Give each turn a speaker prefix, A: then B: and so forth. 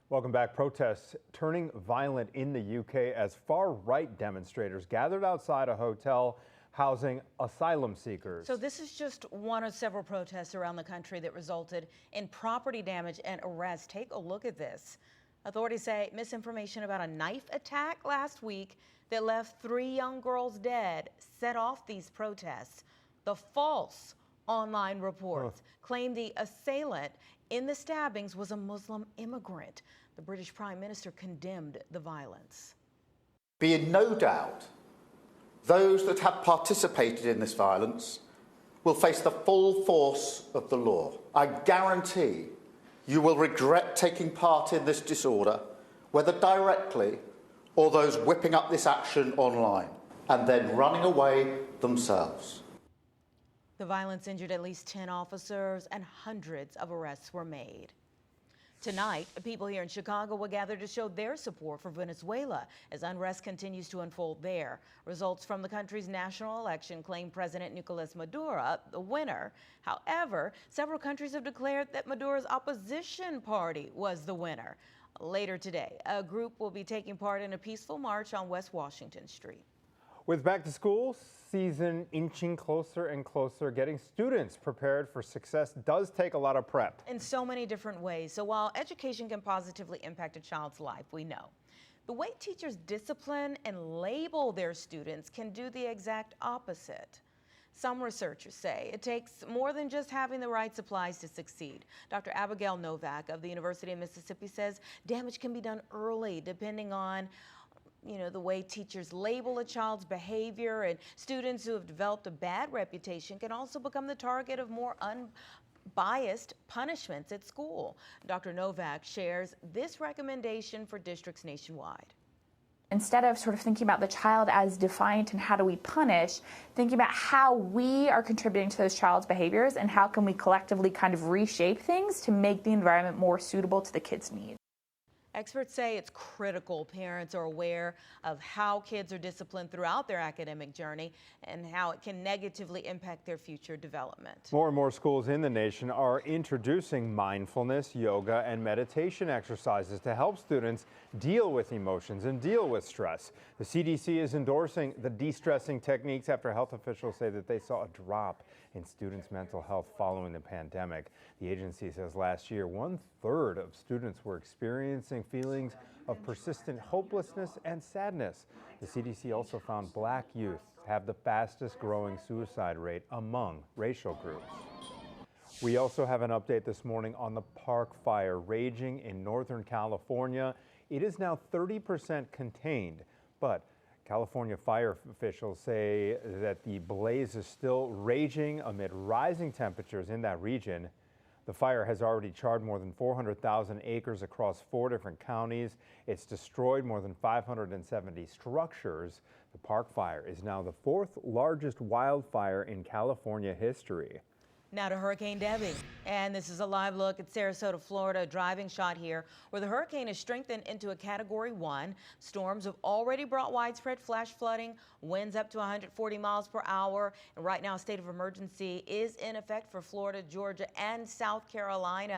A: Welcome back. Protests turning violent in the UK as far-right demonstrators gathered outside a hotel housing asylum seekers.
B: So this is just one of several protests around the country that resulted in property damage and arrests. Take a look at this. Authorities say misinformation about a knife attack last week that left 3 young girls dead set off these protests. The false online reports claim the assailant in the stabbings was a Muslim immigrant. The British Prime Minister condemned the violence.
C: Be in no doubt, those that have participated in this violence will face the full force of the law. I guarantee you will regret taking part in this disorder, whether directly or those whipping up this action online, and then running away themselves.
B: The violence injured at least 10 officers and hundreds of arrests were made. Tonight, people here in Chicago will gather to show their support for Venezuela as unrest continues to unfold there. Results from the country's national election claim President Nicolas Maduro the winner. However, several countries have declared that Maduro's opposition party was the winner. Later today, a group will be taking part in a peaceful march on West Washington Street.
A: With back to school season inching closer and closer, getting students prepared for success does take a lot of prep.
B: In so many different ways. So while education can positively impact a child's life, we know the way teachers discipline and label their students can do the exact opposite. Some researchers say it takes more than just having the right supplies to succeed. Dr. Abigail Novak of the University of Mississippi says damage can be done early depending on the way teachers label a child's behavior, and students who have developed a bad reputation can also become the target of more unbiased punishments at school. Dr. Novak shares this recommendation for districts nationwide.
D: Instead of sort of thinking about the child as defiant and how do we punish, thinking about how we are contributing to those child's behaviors and how can we collectively kind of reshape things to make the environment more suitable to the kids' needs.
B: Experts say it's critical parents are aware of how kids are disciplined throughout their academic journey and how it can negatively impact their future development.
A: More and more schools in the nation are introducing mindfulness, yoga, and meditation exercises to help students deal with emotions and deal with stress. The CDC is endorsing the de-stressing techniques after health officials say that they saw a drop in students' mental health following the pandemic. The agency says last year, 1/3 of students were experiencing feelings of persistent hopelessness and sadness. The CDC also found Black youth have the fastest growing suicide rate among racial groups. We also have an update this morning on the Park Fire raging in Northern California. It is now 30% contained, but California fire officials say that the blaze is still raging amid rising temperatures in that region. The fire has already charred more than 400,000 acres across 4 different counties. It's destroyed more than 570 structures. The Park Fire is now the 4th largest wildfire in California history.
B: Now to Hurricane Debbie. And this is a live look at Sarasota, Florida, a driving shot here where the hurricane is strengthened into a Category 1. Storms have already brought widespread flash flooding, winds up to 140 miles per hour. And right now, a state of emergency is in effect for Florida, Georgia, and South Carolina.